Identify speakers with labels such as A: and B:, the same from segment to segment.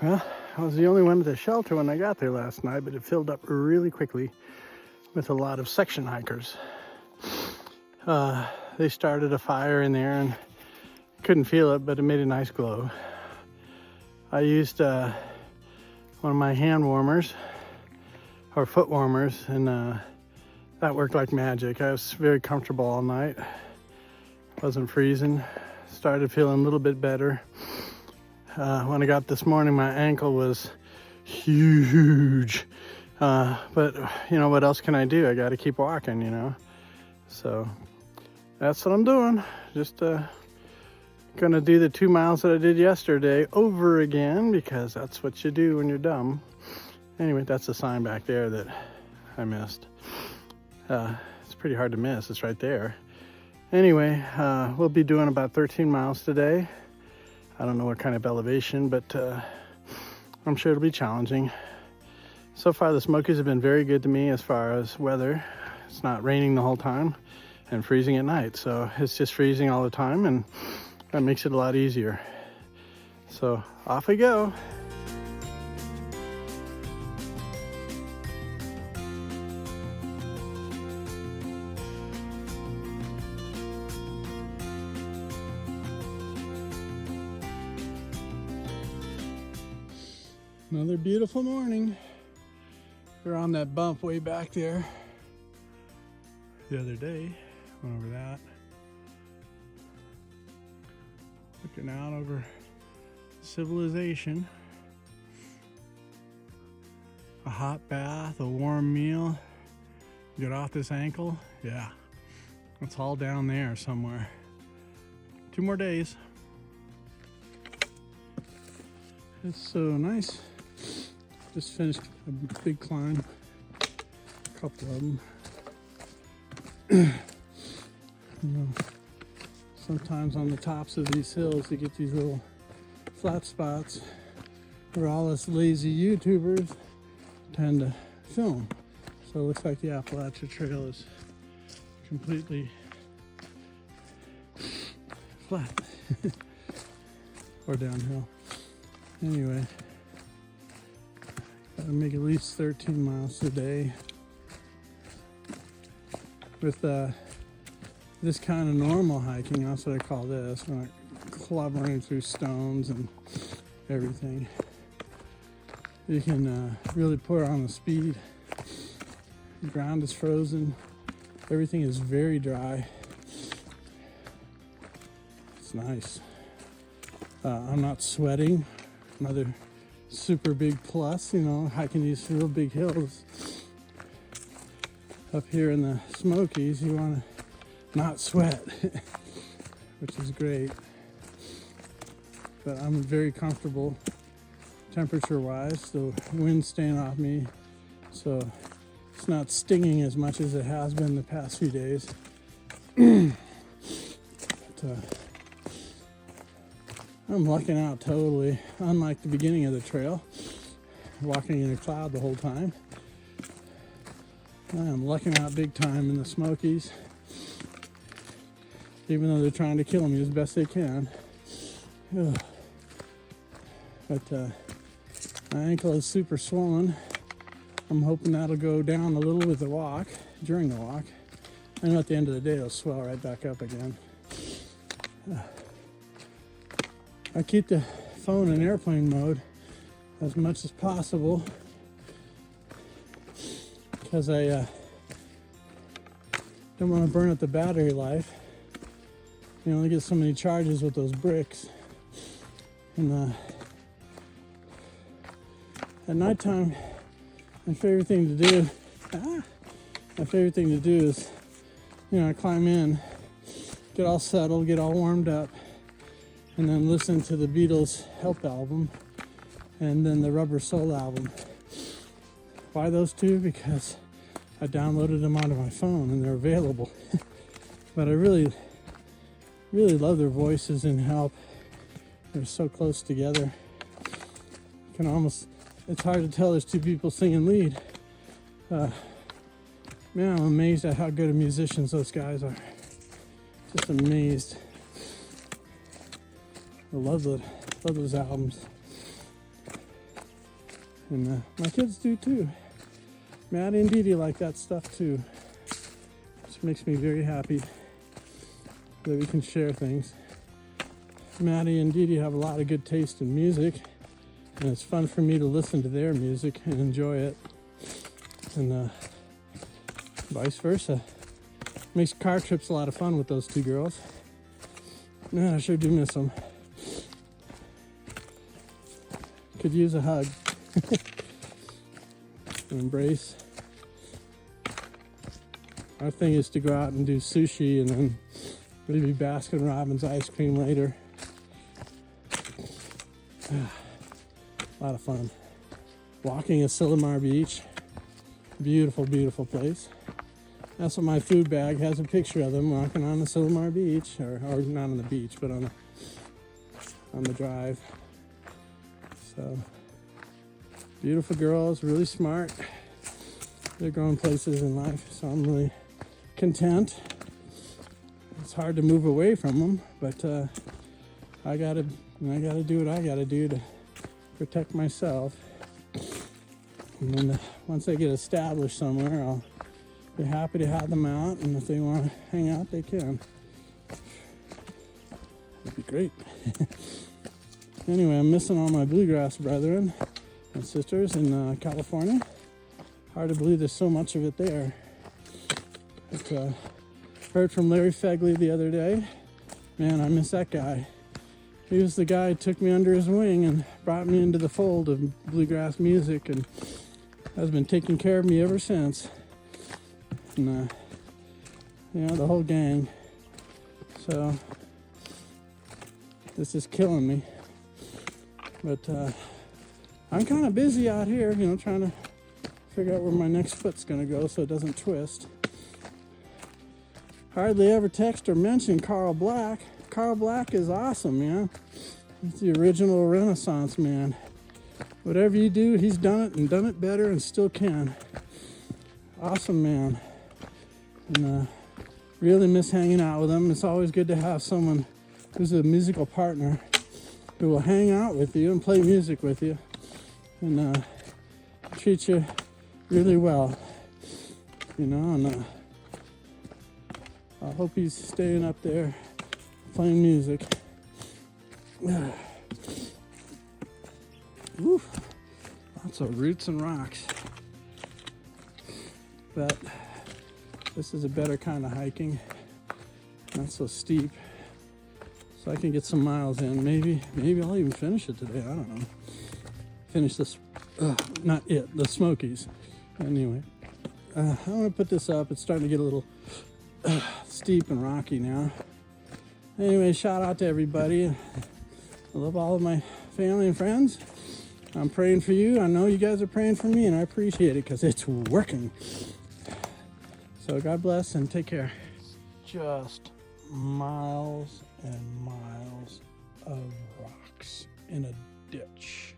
A: Well, I was the only one at the shelter when I got there last night, but it filled up really quickly with a lot of section hikers. They started a fire in there and couldn't feel it, but it made a nice glow. I used one of my hand warmers or foot warmers, and that worked like magic. I was very comfortable all night. Wasn't freezing. Started feeling a little bit better. When I got this morning, my ankle was huge. But you know, what else can I do? I got to keep walking, you know. So that's what I'm doing. Just gonna do the 2 miles that I did yesterday over again, because that's what you do when you're dumb. Anyway, that's a sign back there that I missed. It's pretty hard to miss. It's right there. Anyway, we'll be doing about 13 miles today. I don't know what kind of elevation, but I'm sure it'll be challenging. So far, the Smokies have been very good to me as far as weather. It's not raining the whole time and freezing at night. So it's just freezing all the time, and that makes it a lot easier. So off we go. Another beautiful morning. We're on that bump way back there the other day. Went over that. Looking out over civilization. A hot bath, a warm meal. Get off this ankle. Yeah, it's all down there somewhere. 2 more days. It's so nice. Just finished a big climb, a couple of them. You know, sometimes on the tops of these hills you get these little flat spots where all us lazy YouTubers tend to film. So it looks like the Appalachia Trail is completely flat or downhill. Anyway, gotta make at least 13 miles a day. With this kind of normal hiking, that's what I call this, when I'm clobbering through stones and everything. You can really put on the speed. The ground is frozen. Everything is very dry. It's nice. I'm not sweating. Another super big plus, you know, hiking these real big hills. Up here in the Smokies, you want to not sweat, which is great. But I'm very comfortable temperature-wise. The wind's staying off me, so it's not stinging as much as it has been the past few days. But, I'm lucking out totally, unlike the beginning of the trail, walking in a cloud the whole time. I am lucking out big time in the Smokies, even though they're trying to kill me as best they can. Ugh. But my ankle is super swollen. I'm hoping that'll go down a little with the walk, during the walk. I know at the end of the day it'll swell right back up again. I keep the phone in airplane mode as much as possible because I don't want to burn up the battery life. You only get so many charges with those bricks. And at nighttime, my favorite thing to do is, you know, climb in, get all settled, get all warmed up, and then listen to the Beatles' Help album and then the Rubber Soul album. Why those two? Because I downloaded them onto my phone and they're available. But I really love their voices in Help. They're so close together. You can almost, it's hard to tell there's two people singing lead. Man, I'm amazed at how good of musicians those guys are. Just amazed. I love those albums. And my kids do too. Maddie and Dee Dee like that stuff too. Which makes me very happy that we can share things. Maddie and Dee Dee have a lot of good taste in music, and it's fun for me to listen to their music and enjoy it. And vice versa. Makes car trips a lot of fun with those two girls. Man, I sure do miss them. Could use a hug. An embrace. Our thing is to go out and do sushi and then maybe Baskin Robbins ice cream later. A lot of fun. Walking at Sillamar Beach. Beautiful, beautiful place. That's what my food bag has, a picture of them walking on the Sillamar Beach, or not on the beach, but on the drive. So, beautiful girls, really smart. They're going places in life, so I'm really content. It's hard to move away from them, but I gotta do what I gotta do to protect myself. And then once they get established somewhere, I'll be happy to have them out, and if they want to hang out, they can. That'd be great. Anyway, I'm missing all my bluegrass brethren and sisters in California. Hard to believe there's so much of it there. But, heard from Larry Fegley the other day. Man, I miss that guy. He was the guy who took me under his wing and brought me into the fold of bluegrass music, and has been taking care of me ever since. And, the whole gang. So, this is killing me. But I'm kind of busy out here, trying to figure out where my next foot's going to go so it doesn't twist. Hardly ever text or mention Carl Black. Carl Black is awesome, man. He's the original Renaissance man. Whatever you do, he's done it and done it better and still can. Awesome man. And really miss hanging out with him. It's always good to have someone who's a musical partner who will hang out with you and play music with you and treat you really well. And I hope he's staying up there playing music. Woo. Lots of roots and rocks. But this is a better kind of hiking. Not so steep. So I can get some miles in. Maybe I'll even finish it today. I don't know. Finish this, the Smokies. Anyway, I'm gonna put this up. It's starting to get a little steep and rocky now. Anyway, shout out to everybody. I love all of my family and friends. I'm praying for you. I know you guys are praying for me, and I appreciate it because it's working. So God bless and take care. Just miles and miles of rocks in a ditch.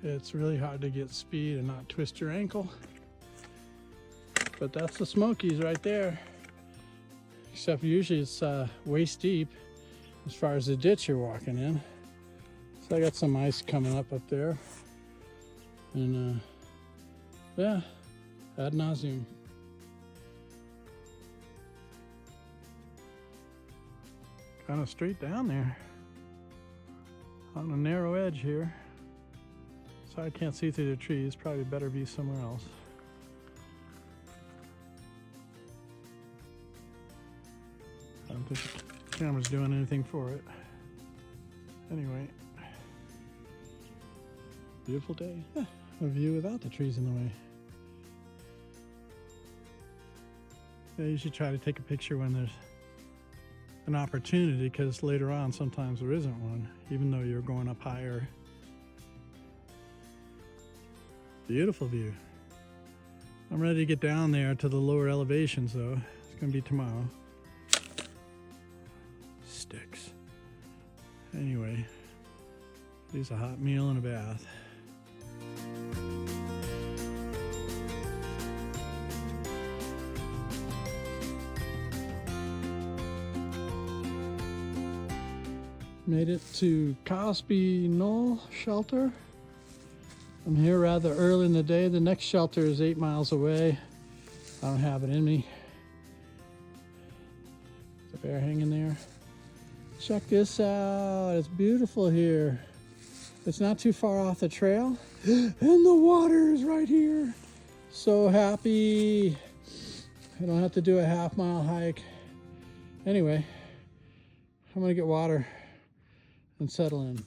A: It's really hard to get speed and not twist your ankle. But that's the Smokies right there. Except usually it's waist deep as far as the ditch you're walking in. So I got some ice coming up there. And yeah, ad nauseum. Kind of straight down there on a narrow edge here. So I can't see through the trees. Probably better be somewhere else. I don't think the camera's doing anything for it. Anyway, beautiful day. Yeah, a view without the trees in the way. Yeah, you should try to take a picture when there's an opportunity, because later on sometimes there isn't one, even though you're going up higher. Beautiful view. I'm ready to get down there to the lower elevations though. It's gonna be tomorrow. Sticks. Anyway, use a hot meal and a bath. Made it to Cosby Knoll Shelter. I'm here rather early in the day. The next shelter is 8 miles away. I don't have it in me. The bear hanging there. Check this out. It's beautiful here. It's not too far off the trail. And the water is right here. So happy. I don't have to do a half-mile hike. Anyway, I'm gonna get water and settle in.